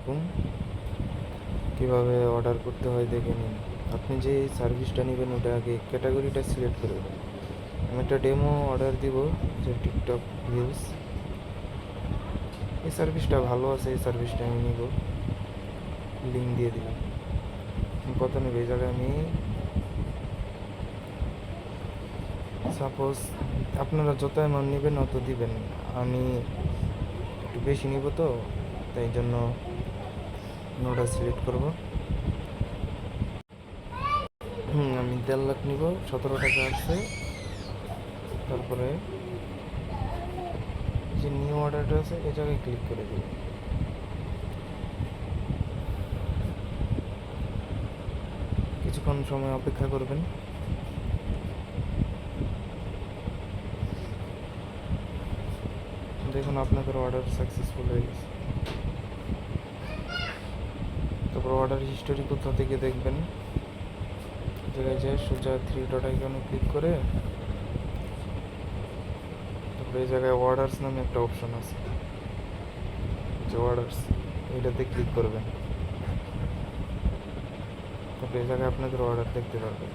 আলাইকুম। কীভাবে অর্ডার করতে হয় দেখে নিন। আপনি যে সার্ভিসটা নেবেন ওটা আগে ক্যাটাগরিটা সিলেক্ট করে দেবেন। আমি একটা ডেমো অর্ডার দিব, যে টিকটক ভিউজ। এই সার্ভিসটা ভালো আছে, এই সার্ভিসটা আমি নিব। লিঙ্ক দিয়ে দিলাম। কত নেবে এই জায়গায় আমি সাপোজ আপনারা যত অ্যামাউন্ট নেবেন অত দিবেন। আমি একটু বেশি নিব তো, তাই জন্য নোটা সিলেক্ট করব। আমি 1.5 লাখ নিব, 17 টাকা আসছে। তারপরে যে নিউ অর্ডারটা আছে এই জায়গায় ক্লিক করে দিব। কিছুক্ষণ সময় অপেক্ষা করবেন। দেখুন আপনাদের অর্ডার সাকসেসফুল হয়ে গেছে। তারপর অর্ডার হিস্টোরি কোথা থেকে দেখবেন, জায়গায় যায় সোজা 3 ডট আইকনে ক্লিক করে তারপরে এই জায়গায় অর্ডারস নামে একটা অপশন আছে, যে অর্ডারস, এইটাতে ক্লিক করবেন। তারপরে এই জায়গায় আপনাদের অর্ডার দেখতে পারবেন।